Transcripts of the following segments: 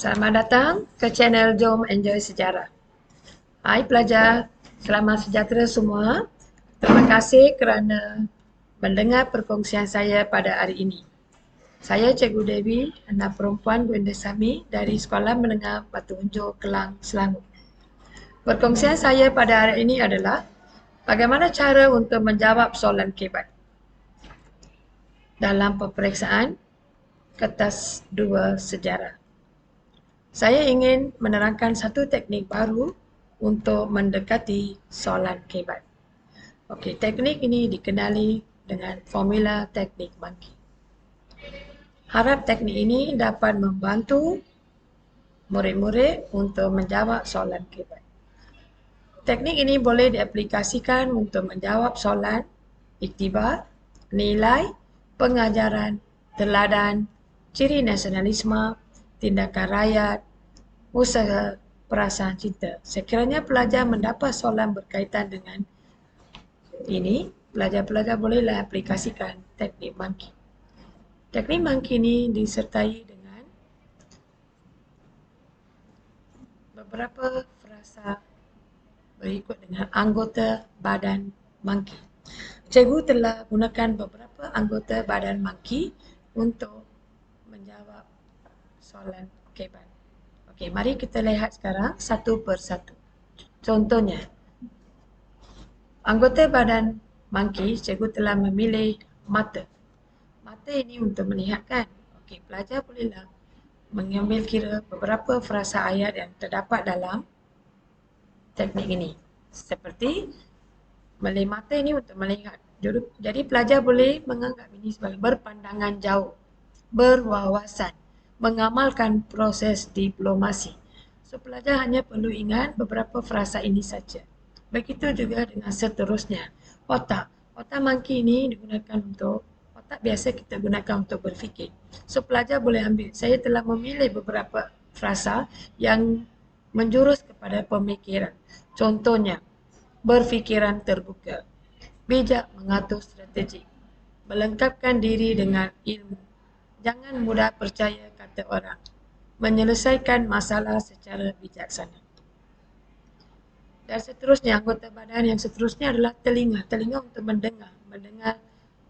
Selamat datang ke channel Jom Enjoy Sejarah. Hai pelajar, selamat sejahtera semua. Terima kasih kerana mendengar perkongsian saya pada hari ini. Saya Cikgu Dewi, anak perempuan Gwendesami dari Sekolah Menengah Batu Unjur, Kelang, Selangor. Perkongsian saya pada hari ini adalah bagaimana cara untuk menjawab soalan KBAT dalam peperiksaan kertas 2 sejarah. Saya ingin menerangkan satu teknik baru untuk mendekati soalan KBAT. Okey, teknik ini dikenali dengan formula teknik monkey. Harap teknik ini dapat membantu murid-murid untuk menjawab soalan KBAT. Teknik ini boleh diaplikasikan untuk menjawab soalan iktibar, nilai, pengajaran, teladan, ciri nasionalisme, tindakan rakyat, usaha, perasaan cinta. Sekiranya pelajar mendapat soalan berkaitan dengan ini, pelajar-pelajar bolehlah aplikasikan teknik monkey. Teknik monkey ini disertai dengan beberapa frasa berikut dengan anggota badan monkey. Cikgu telah gunakan beberapa anggota badan monkey untuk menjawab soalan KBAT. Okey, mari kita lihat sekarang satu persatu. Contohnya, anggota badan monkey, cikgu telah memilih mata. Mata ini untuk melihat kan? Okey, pelajar bolehlah mengambil kira beberapa frasa ayat yang terdapat dalam teknik ini. Seperti melihat mata ini untuk melihat. Jadi pelajar boleh menganggap ini sebagai berpandangan jauh, berwawasan, mengamalkan proses diplomasi. So pelajar hanya perlu ingat beberapa frasa ini saja. Begitu juga dengan seterusnya. Otak. Otak monkey ini digunakan untuk, otak biasa kita gunakan untuk berfikir. So pelajar boleh ambil. Saya telah memilih beberapa frasa yang menjurus kepada pemikiran. Contohnya, berfikiran terbuka, bijak mengatur strategi, melengkapkan diri dengan ilmu, jangan mudah percaya kata orang, menyelesaikan masalah secara bijaksana. Dan seterusnya, anggota badan yang seterusnya adalah telinga. Telinga untuk mendengar. Mendengar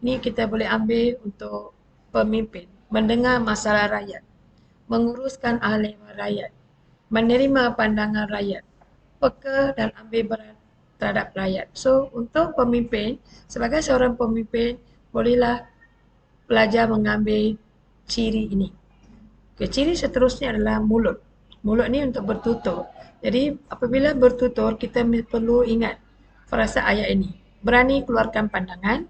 ni kita boleh ambil untuk pemimpin. Mendengar masalah rakyat. Menguruskan ahli rakyat. Menerima pandangan rakyat. Peka dan ambil berat terhadap rakyat. So, untuk pemimpin, sebagai seorang pemimpin, bolehlah pelajar mengambil ciri ini. Okay, ciri seterusnya adalah mulut. Mulut ni untuk bertutur. Jadi apabila bertutur, kita perlu ingat frasa ayat ini. Berani keluarkan pandangan,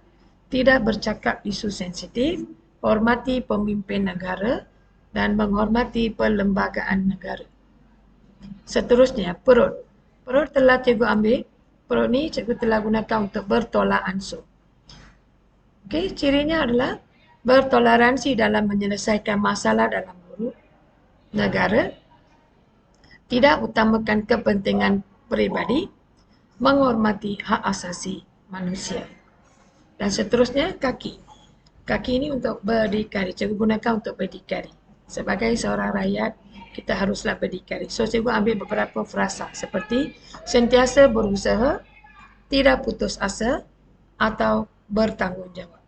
tidak bercakap isu sensitif, hormati pemimpin negara dan menghormati perlembagaan negara. Seterusnya, perut. Perut telah cikgu ambil. Perut ni cikgu telah gunakan untuk bertolak ansur. Okey, cirinya adalah bertoleransi dalam menyelesaikan masalah dalam negara, tidak utamakan kepentingan peribadi, menghormati hak asasi manusia. Dan seterusnya, kaki. Kaki ini untuk berdikari. Cikgu gunakan untuk berdikari. Sebagai seorang rakyat, kita haruslah berdikari. So, cikgu ambil beberapa frasa seperti sentiasa berusaha, tidak putus asa atau bertanggungjawab.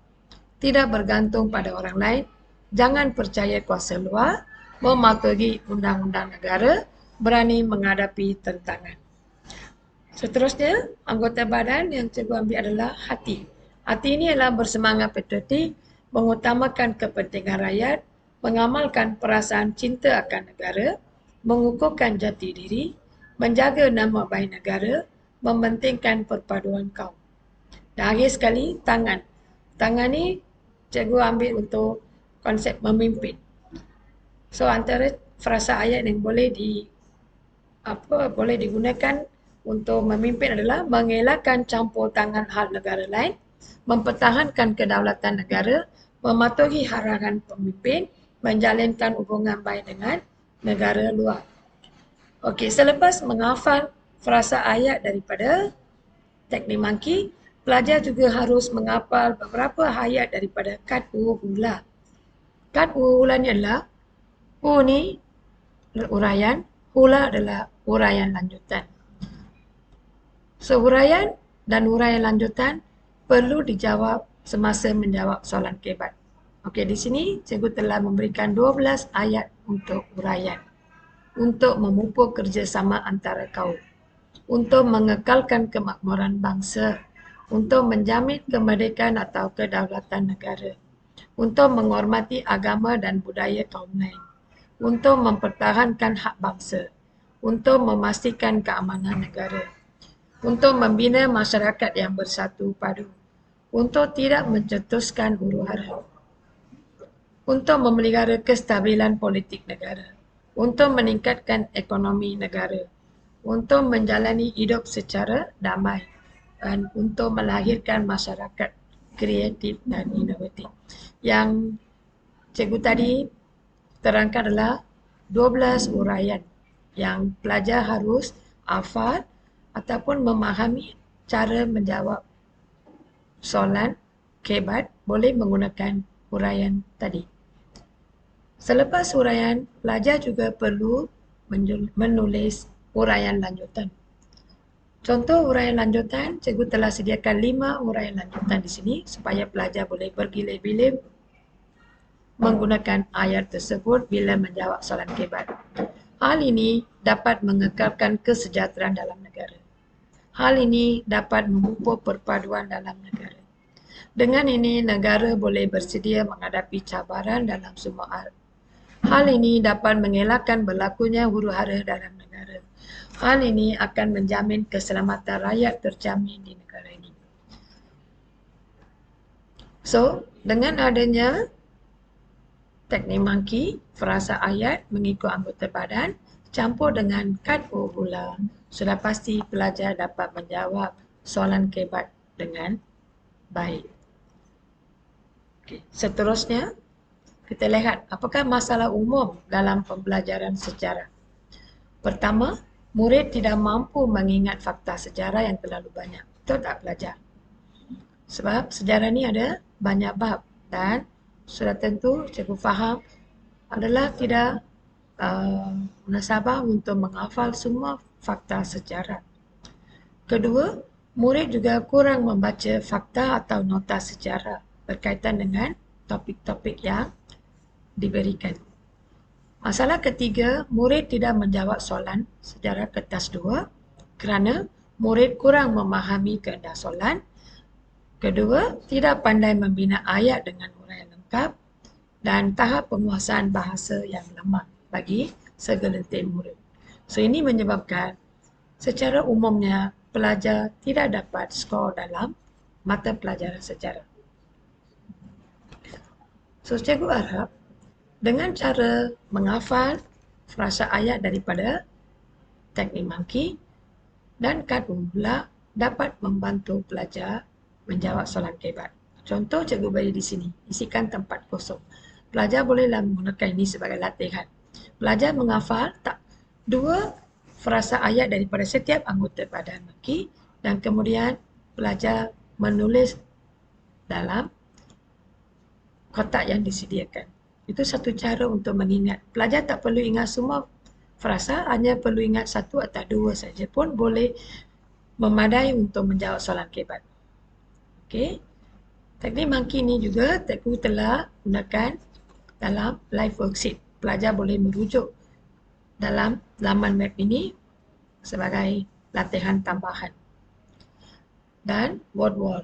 Tidak bergantung pada orang lain, jangan percaya kuasa luar, mematuhi undang-undang negara, berani menghadapi tantangan. Seterusnya, anggota badan yang cikgu ambil adalah hati. Hati ini adalah bersemangat patriotik, mengutamakan kepentingan rakyat, mengamalkan perasaan cinta akan negara, mengukuhkan jati diri, menjaga nama baik negara, mementingkan perpaduan kaum. Dan akhir sekali, tangan. Tangan ni cikgu ambil untuk konsep memimpin. So antara frasa ayat yang boleh digunakan untuk memimpin adalah mengelakkan campur tangan hal negara lain, mempertahankan kedaulatan negara, mematuhi arahan pemimpin, menjalinkan hubungan baik dengan negara luar. Okey, selepas menghafal frasa ayat daripada teknik monkey, pelajar juga harus menghafal beberapa ayat daripada kad huruf hula. Kad huruf hula ni adalah U ni uraian, hula adalah uraian lanjutan. So, uraian dan uraian lanjutan perlu dijawab semasa menjawab soalan kebat. Okey, di sini cikgu telah memberikan 12 ayat untuk uraian. Untuk memupuk kerjasama antara kaum, untuk mengekalkan kemakmuran bangsa, untuk menjamin kemerdekaan atau kedaulatan negara, untuk menghormati agama dan budaya kaum lain, untuk mempertahankan hak bangsa, untuk memastikan keamanan negara, untuk membina masyarakat yang bersatu padu, untuk tidak mencetuskan huru-hara, untuk memelihara kestabilan politik negara, untuk meningkatkan ekonomi negara, untuk menjalani hidup secara damai, dan untuk melahirkan masyarakat kreatif dan inovatif. Yang cikgu tadi terangkan adalah 12 uraian yang pelajar harus hafal ataupun memahami cara menjawab soalan kebat boleh menggunakan uraian tadi. Selepas uraian, pelajar juga perlu menulis uraian lanjutan. Contoh uraian lanjutan, cikgu telah sediakan 5 uraian lanjutan di sini supaya pelajar boleh bergilir-gilir menggunakan ayat tersebut bila menjawab soalan kebat. Hal ini dapat mengekalkan kesejahteraan dalam negara. Hal ini dapat memupuk perpaduan dalam negara. Dengan ini, negara boleh bersedia menghadapi cabaran dalam semua hal. Hal ini dapat mengelakkan berlakunya huru-hara dalam negara. Hal ini akan menjamin keselamatan rakyat terjamin di negara ini. So, dengan adanya teknik monkey, frasa ayat mengikut anggota badan, campur dengan kad hula, sudah pasti pelajar dapat menjawab soalan kebat dengan baik. Okay. Seterusnya, kita lihat apakah masalah umum dalam pembelajaran sejarah. Pertama, murid tidak mampu mengingat fakta sejarah yang terlalu banyak. Itu tak belajar. Sebab sejarah ni ada banyak bab dan sudah tentu cikgu faham adalah tidak munasabah untuk menghafal semua fakta sejarah. Kedua, murid juga kurang membaca fakta atau nota sejarah berkaitan dengan topik-topik yang diberikan. Masalah ketiga, murid tidak menjawab soalan sejarah kertas 2 kerana murid kurang memahami kehendak soalan. Kedua, tidak pandai membina ayat dengan uraian lengkap dan tahap penguasaan bahasa yang lemah bagi segelintir murid. So, ini menyebabkan secara umumnya pelajar tidak dapat skor dalam mata pelajaran sejarah. So, cikgu harap dengan cara menghafal frasa ayat daripada teknik monkey dan kad hula dapat membantu pelajar menjawab soalan kebat. Contoh cikgu beri di sini, isikan tempat kosong. Pelajar bolehlah menggunakan ini sebagai latihan. Pelajar menghafal 2 frasa ayat daripada setiap anggota badan monkey dan kemudian pelajar menulis dalam kotak yang disediakan. Itu satu cara untuk mengingat. Pelajar tak perlu ingat semua frasa, hanya perlu ingat 1 atau 2 saja pun boleh memadai untuk menjawab soalan kebat. Okey. Teknik monkey ini juga cikgu telah gunakan dalam live worksheet. Pelajar boleh merujuk dalam laman web ini sebagai latihan tambahan. Dan word wall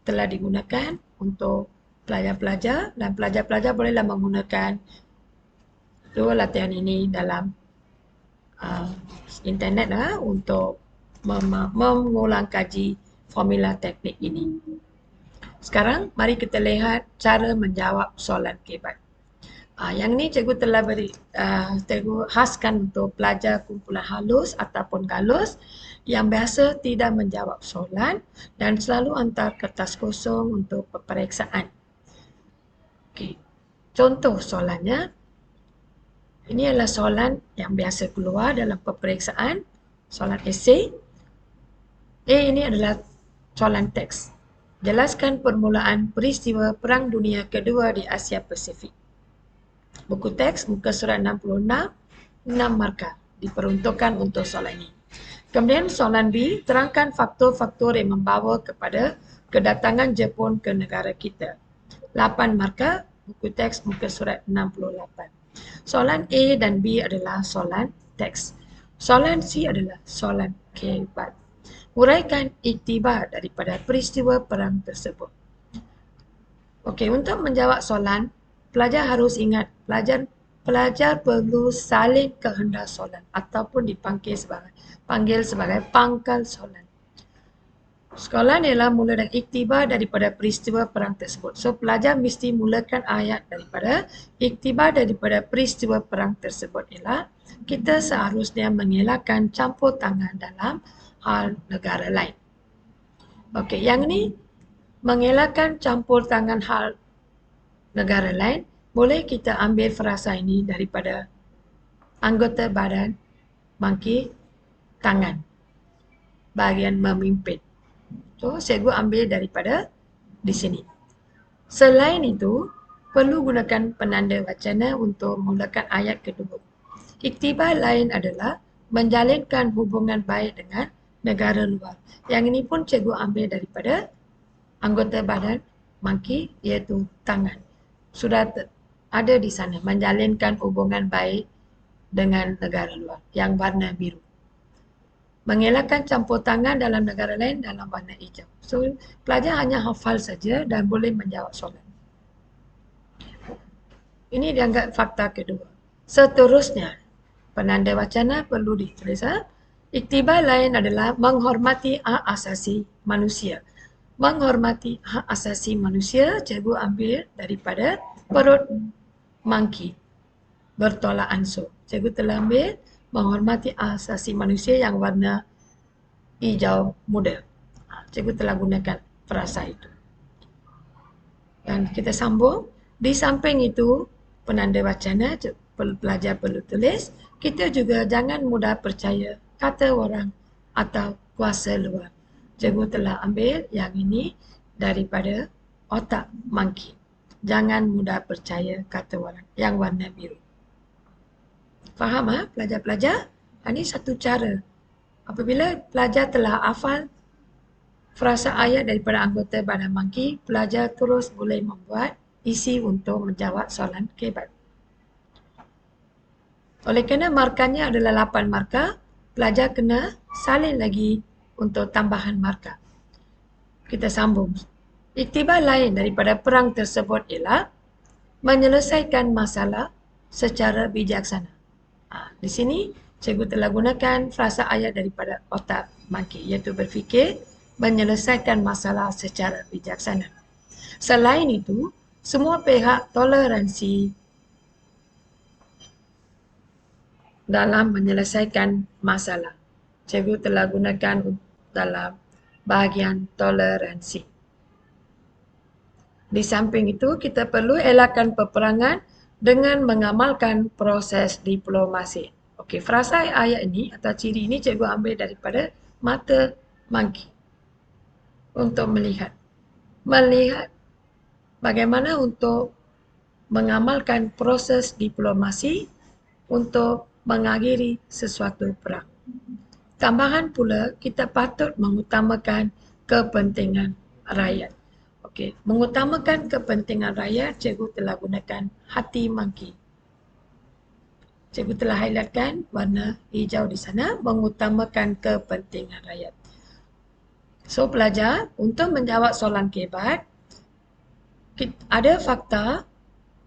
telah digunakan untuk pelajar-pelajar dan pelajar-pelajar bolehlah menggunakan 2 latihan ini dalam internet untuk mengulang kaji formula teknik ini. Sekarang mari kita lihat cara menjawab soalan kebat. Yang ini cikgu telah cikgu khaskan untuk pelajar kumpulan halus ataupun galus yang biasa tidak menjawab soalan dan selalu hantar kertas kosong untuk peperiksaan. Okey. Contoh soalannya, ini adalah soalan yang biasa keluar dalam peperiksaan, soalan esei. Ini adalah soalan teks. Jelaskan permulaan peristiwa Perang Dunia Kedua di Asia Pasifik. Buku teks muka surat 66 6 markah diperuntukkan untuk soalan ini. Kemudian soalan B, terangkan faktor-faktor yang membawa kepada kedatangan Jepun ke negara kita. 8 markah, buku teks muka surat 68. Soalan A dan B adalah soalan teks. Soalan C adalah soalan kebat. Uraikan iktibar daripada peristiwa perang tersebut. Okey, untuk menjawab soalan, pelajar harus ingat, pelajar perlu salin kehendak soalan ataupun panggil sebagai pangkal soalan. Soalan ialah mula dan iktibar daripada peristiwa perang tersebut. So, pelajar mesti mulakan ayat daripada iktibar daripada peristiwa perang tersebut ialah kita seharusnya mengelakkan campur tangan dalam hal negara lain. Okey, yang ini mengelakkan campur tangan hal negara lain, boleh kita ambil frasa ini daripada anggota badan mangki tangan, bahagian memimpin. So, cikgu ambil daripada di sini. Selain itu, perlu gunakan penanda wacana untuk mulakan ayat kedua. Iktibar lain adalah menjalinkan hubungan baik dengan negara luar. Yang ini pun cikgu ambil daripada anggota badan mangki iaitu tangan. Sudah ada di sana, menjalinkan hubungan baik dengan negara luar yang warna biru. Mengelakkan campur tangan dalam negara lain dalam warna hijau. So, pelajar hanya hafal saja dan boleh menjawab soalan. Ini dianggap fakta kedua. Seterusnya, penanda wacana perlu ditulis. Iktibar lain adalah menghormati hak asasi manusia. Menghormati hak asasi manusia, cikgu ambil daripada perut mangki bertolak ansur. Cikgu telah ambil menghormati asasi manusia yang warna hijau muda. Cikgu telah gunakan frasa itu. Dan kita sambung. Di samping itu, penanda wacana pelajar perlu tulis. Kita juga jangan mudah percaya kata orang atau kuasa luar. Cikgu telah ambil yang ini daripada otak mangki. Jangan mudah percaya kata orang yang warna biru. Faham pelajar-pelajar? Ini satu cara. Apabila pelajar telah hafal frasa ayat daripada anggota badan mangki, pelajar terus boleh membuat isi untuk menjawab soalan kebat. Oleh kerana markahnya adalah 8 markah, pelajar kena salin lagi untuk tambahan markah. Kita sambung. Iktibar lain daripada perang tersebut ialah menyelesaikan masalah secara bijaksana. Di sini, cikgu telah gunakan frasa ayat daripada otak mangki, iaitu berfikir menyelesaikan masalah secara bijaksana. Selain itu, semua pihak toleransi dalam menyelesaikan masalah. Cikgu telah gunakan dalam bahagian toleransi. Di samping itu, kita perlu elakkan peperangan dengan mengamalkan proses diplomasi. Okey, frasa ayat ini atau ciri ini cikgu ambil daripada mata mangki. Untuk melihat bagaimana untuk mengamalkan proses diplomasi untuk mengakhiri sesuatu perang. Tambahan pula, kita patut mengutamakan kepentingan rakyat. Okey, mengutamakan kepentingan rakyat, cikgu telah gunakan hati mangki. Cikgu telah highlightkan warna hijau di sana, mengutamakan kepentingan rakyat. So, pelajar, untuk menjawab soalan kebat, ada fakta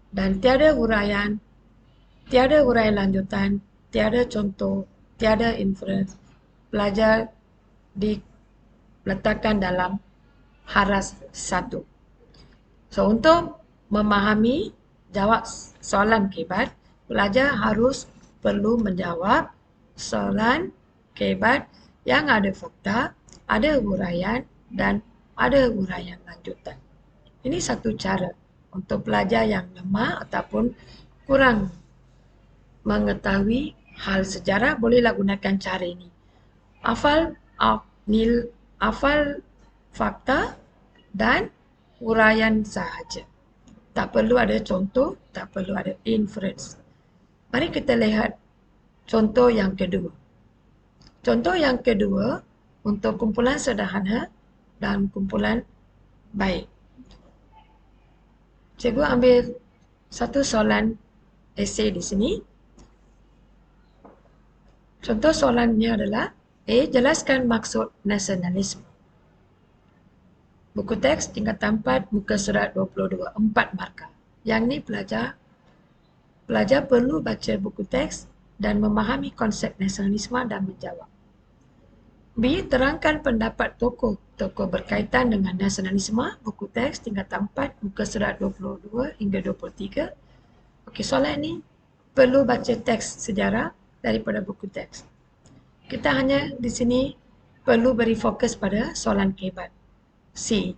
dan tiada huraian lanjutan, tiada contoh, tiada inference. Pelajar diletakkan dalam haras 1. So, untuk memahami jawab soalan kebat, pelajar perlu menjawab soalan kebat yang ada fakta, ada huraian dan ada huraian lanjutan. Ini satu cara untuk pelajar yang lemah ataupun kurang mengetahui hal sejarah, bolehlah gunakan cara ini. Hafal fakta dan huraian sahaja. Tak perlu ada contoh, tak perlu ada inference. Mari kita lihat contoh yang kedua. Contoh yang kedua untuk kumpulan sederhana dan kumpulan baik. Cikgu ambil satu soalan esei di sini. Contoh soalannya adalah A. Jelaskan maksud nasionalisme. Buku teks tingkat 4, muka surat 22, 4 markah. Yang ni pelajar perlu baca buku teks dan memahami konsep nasionalisme dan menjawab. B. Terangkan pendapat tokoh berkaitan dengan nasionalisme. Buku teks tingkat 4, muka surat 22 hingga 23. Okey, soalan ini perlu baca teks sejarah daripada buku teks. Kita hanya di sini perlu beri fokus pada soalan kebat. C.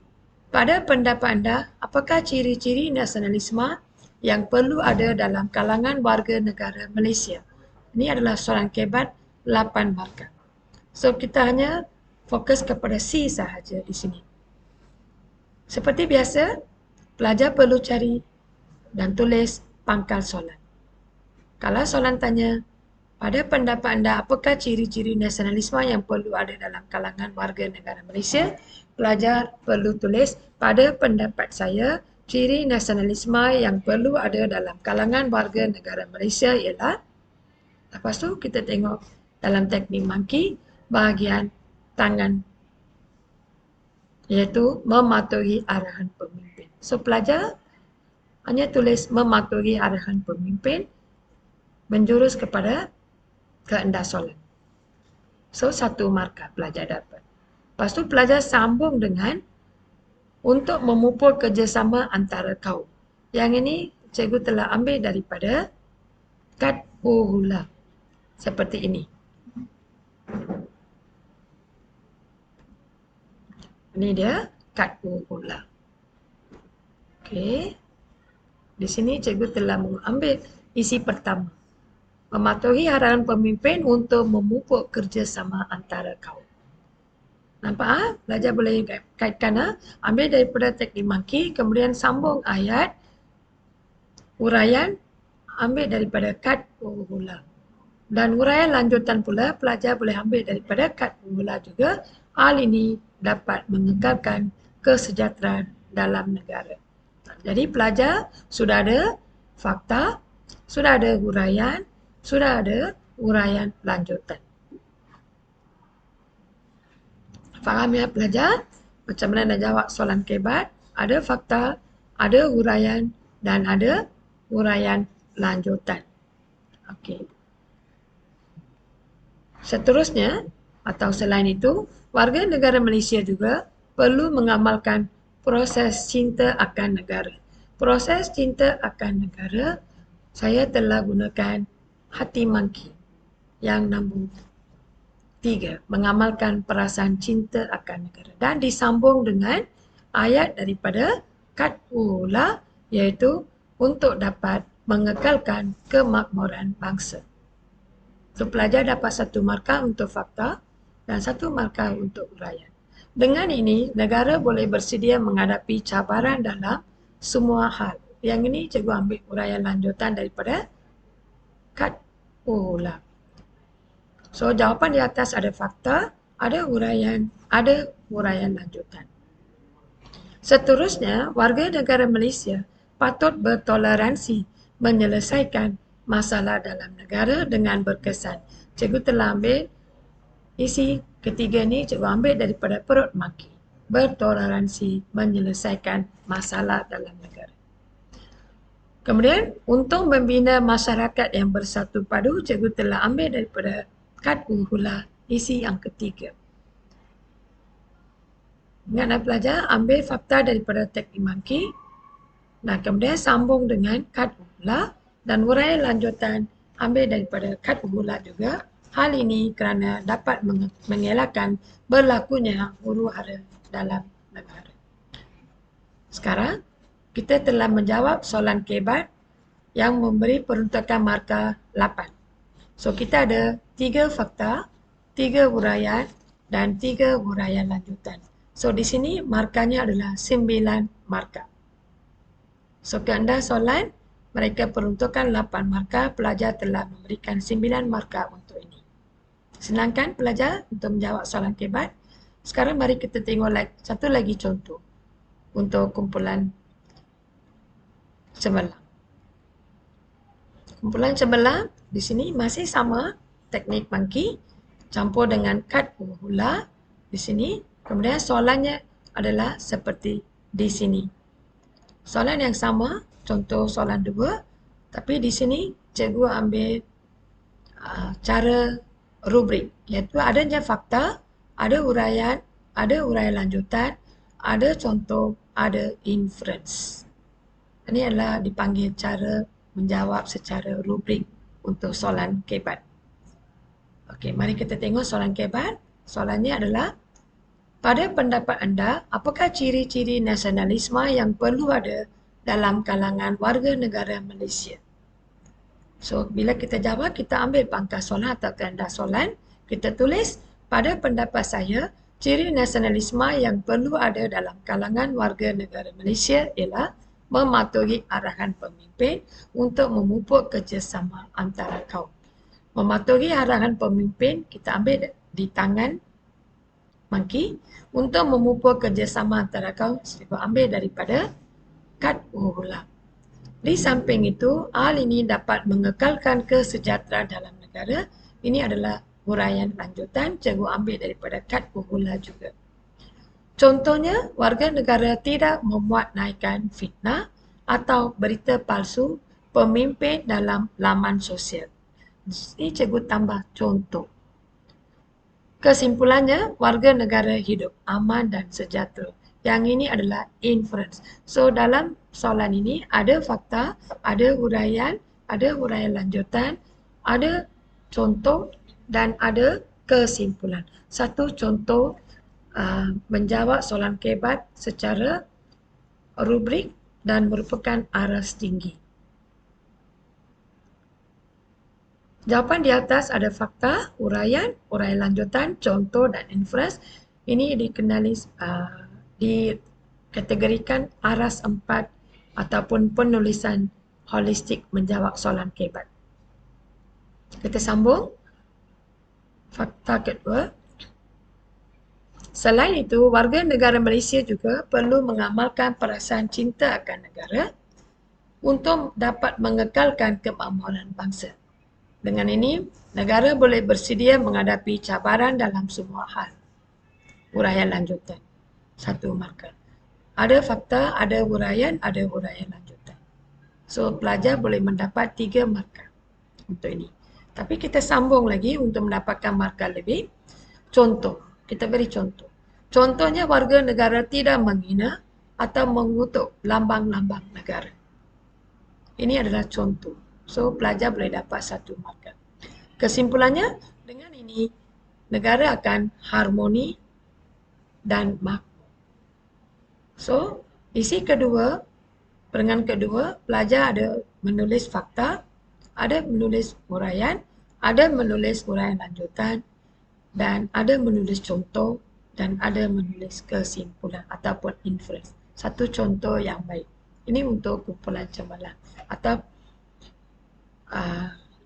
Pada pendapat anda, apakah ciri-ciri nasionalisme yang perlu ada dalam kalangan warga negara Malaysia? Ini adalah soalan kebat 8 markah. So, kita hanya fokus kepada C sahaja di sini. Seperti biasa, pelajar perlu cari dan tulis pangkal soalan. Kalau soalan tanya, pada pendapat anda, apakah ciri-ciri nasionalisme yang perlu ada dalam kalangan warga negara Malaysia? Pelajar perlu tulis, pada pendapat saya, ciri nasionalisme yang perlu ada dalam kalangan warga negara Malaysia ialah. Lepas tu kita tengok dalam teknik monkey, bahagian tangan, iaitu mematuhi arahan pemimpin. So, pelajar hanya tulis mematuhi arahan pemimpin menjurus kepada kehendak soalan. So, 1 markah pelajar dapat. Lepas tu pelajar sambung dengan untuk memupul kerjasama antara kaum. Yang ini cikgu telah ambil daripada kad Uhula. Seperti ini. Ini dia kad Uhula. Okey. Di sini cikgu telah mengambil isi pertama. Mematuhi arahan pemimpin untuk memupuk kerjasama antara kaum. Nampak? Pelajar boleh kaitkan. Ambil daripada teknik monkey, kemudian sambung ayat, uraian, ambil daripada kad Uhula. Dan uraian lanjutan pula, pelajar boleh ambil daripada kad Uhula juga. Hal ini dapat mengekalkan kesejahteraan dalam negara. Jadi pelajar sudah ada fakta, sudah ada huraian, sudah ada huraian lanjutan. Faham ya pelajar? Macam mana nak jawab soalan kebat? Ada fakta, ada huraian dan ada huraian lanjutan. Okey. Seterusnya atau selain itu, warga negara Malaysia juga perlu mengamalkan proses cinta akan negara. Proses cinta akan negara, saya telah gunakan hati monkey yang nombor 3, mengamalkan perasaan cinta akan negara. Dan disambung dengan ayat daripada kad Uhula, iaitu untuk dapat mengekalkan kemakmuran bangsa. So, pelajar dapat 1 markah untuk fakta dan 1 markah untuk uraian. Dengan ini, negara boleh bersedia menghadapi cabaran dalam semua hal. Yang ini cikgu ambil uraian lanjutan daripada kad Uhula. So, jawapan di atas ada fakta, ada huraian lanjutan. Seterusnya, warga negara Malaysia patut bertoleransi menyelesaikan masalah dalam negara dengan berkesan. Cikgu telah ambil isi ketiga ni, cikgu ambil daripada perut monkey. Bertoleransi menyelesaikan masalah dalam negara. Kemudian, untuk membina masyarakat yang bersatu padu, cikgu telah ambil daripada kad Uhula isi yang ketiga. Ingat pelajar, ambil fakta daripada teknik monkey. Nah, kemudian sambung dengan kad Uhula dan uraian lanjutan ambil daripada kad Uhula juga. Hal ini kerana dapat mengelakkan berlakunya huru-hara dalam negara. Sekarang, kita telah menjawab soalan kebat yang memberi peruntukan markah 8. So, kita ada 3 fakta, 3 huraian dan 3 huraian lanjutan. So, di sini markahnya adalah 9 markah. So, kehendak soalan mereka peruntukkan 8 markah, pelajar telah memberikan 9 markah untuk ini. Senangkan pelajar untuk menjawab soalan kebat? Sekarang mari kita tengok satu lagi contoh untuk kumpulan cemerlang. Kumpulan cemerlang di sini masih sama teknik monkey campur dengan kad hula di sini. Kemudian soalannya adalah seperti di sini. Soalan yang sama, contoh soalan 2, tapi di sini cikgu ambil cara rubrik, iaitu adanya fakta, ada uraian lanjutan, ada contoh, ada inference. Ini adalah dipanggil cara menjawab secara rubrik untuk soalan kebat. Okey, mari kita tengok soalan kebat. Soalannya adalah, pada pendapat anda, apakah ciri-ciri nasionalisme yang perlu ada dalam kalangan warga negara Malaysia? So, bila kita jawab, kita ambil pangkas soalan atau kehendak soalan. Kita tulis, pada pendapat saya, ciri nasionalisme yang perlu ada dalam kalangan warga negara Malaysia ialah mematuhi arahan pemimpin untuk memupuk kerjasama antara kaum. Mematuhi arahan pemimpin, kita ambil di tangan monkey. Untuk memupuk kerjasama antara kaum, kita ambil daripada kad hula. Di samping itu, hal ini dapat mengekalkan kesejahteraan dalam negara. Ini adalah huraian lanjutan, cikgu ambil daripada kad hula juga. Contohnya, warga negara tidak memuat naikkan fitnah atau berita palsu pemimpin dalam laman sosial. Ini cikgu tambah contoh. Kesimpulannya, warga negara hidup aman dan sejahtera. Yang ini adalah inference. So, dalam soalan ini ada fakta, ada huraian lanjutan, ada contoh dan ada kesimpulan. Satu contoh menjawab soalan kebat secara rubrik dan merupakan aras tinggi. Jawapan di atas ada fakta, huraian lanjutan, contoh dan inference. Ini dikategorikan aras 4 ataupun penulisan holistik menjawab soalan kebat. Kita sambung. Fakta kedua. Selain itu, warga negara Malaysia juga perlu mengamalkan perasaan cinta akan negara untuk dapat mengekalkan kemakmuran bangsa. Dengan ini, negara boleh bersedia menghadapi cabaran dalam semua hal. Huraian lanjutan. 1 markah. Ada fakta, ada huraian lanjutan. So, pelajar boleh mendapat 3 markah untuk ini. Tapi kita sambung lagi untuk mendapatkan markah lebih. Contoh. Kita beri contoh. Contohnya, warga negara tidak menghina atau mengutuk lambang-lambang negara. Ini adalah contoh. So, pelajar boleh dapat 1 markah. Kesimpulannya, dengan ini, negara akan harmoni dan makmur. So, isi kedua, perangan kedua, pelajar ada menulis fakta, ada menulis huraian, ada menulis huraian lanjutan, dan ada menulis contoh, dan ada menulis kesimpulan ataupun inference. Satu contoh yang baik. Ini untuk kumpulan cemerlang atau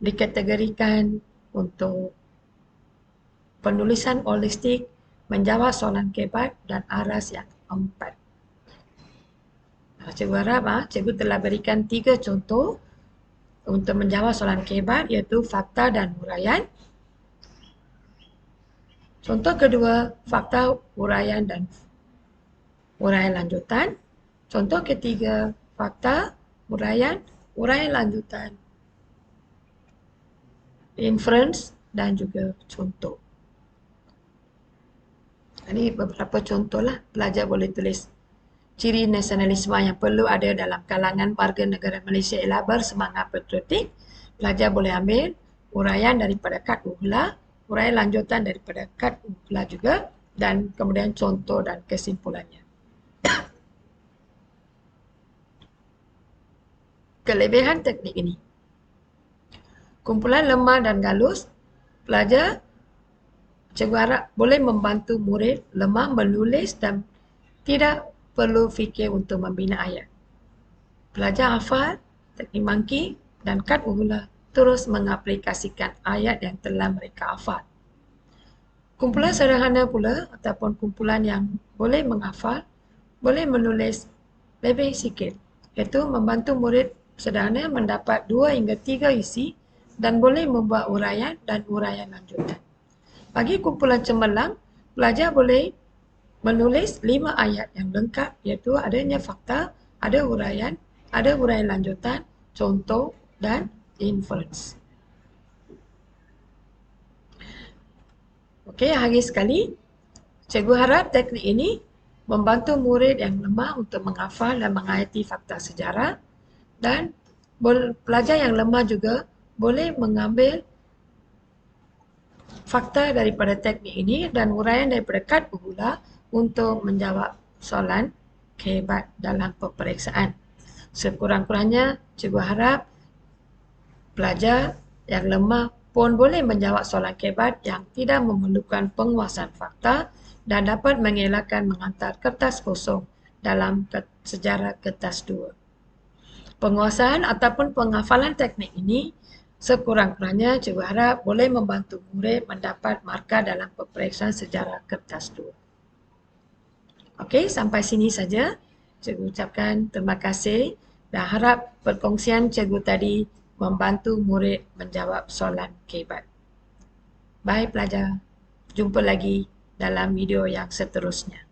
dikategorikan untuk penulisan holistik, menjawab soalan kebat dan aras yang 4. Cikgu harap cikgu telah berikan 3 contoh untuk menjawab soalan kebat, iaitu fakta dan huraian. Contoh kedua, fakta, huraian dan huraian lanjutan. Contoh ketiga, fakta, huraian lanjutan, inference dan juga contoh. Ini beberapa contoh lah. Pelajar boleh tulis. Ciri nasionalisme yang perlu ada dalam kalangan warga negara Malaysia ialah bersemangat patriotik. Pelajar boleh ambil huraian daripada kad hula, huraian lanjutan daripada kad hula juga, dan kemudian contoh dan kesimpulannya. Kelebihan teknik ini. Kumpulan lemah dan galus, pelajar cikgu harap boleh membantu murid lemah menulis dan tidak perlu fikir untuk membina ayat. Pelajar hafal teknik monkey dan kad bergula terus mengaplikasikan ayat yang telah mereka hafal. Kumpulan sederhana pula ataupun kumpulan yang boleh menghafal, boleh menulis lebih sikit, iaitu membantu murid sederhana mendapat 2 hingga 3 isi dan boleh membuat uraian dan uraian lanjutan. Bagi kumpulan cemerlang, pelajar boleh menulis 5 ayat yang lengkap, iaitu adanya fakta, ada uraian lanjutan, contoh dan inference. Okey, akhir sekali, cikgu harap teknik ini membantu murid yang lemah untuk menghafal dan menghayati fakta sejarah, dan pelajar yang lemah juga boleh mengambil fakta daripada teknik ini dan uraian daripada kad bergula untuk menjawab soalan kehebat dalam peperiksaan. Sekurang-kurangnya, cikgu harap pelajar yang lemah pun boleh menjawab soalan kehebat yang tidak memerlukan penguasaan fakta dan dapat mengelakkan menghantar kertas kosong dalam sejarah kertas 2. Penguasaan ataupun penghafalan teknik ini sekurang-kurangnya cikgu harap boleh membantu murid mendapat markah dalam peperiksaan sejarah kertas 2. Okey, sampai sini saja. Cikgu ucapkan terima kasih dan harap perkongsian cikgu tadi membantu murid menjawab soalan kehebat. Baik pelajar, jumpa lagi dalam video yang seterusnya.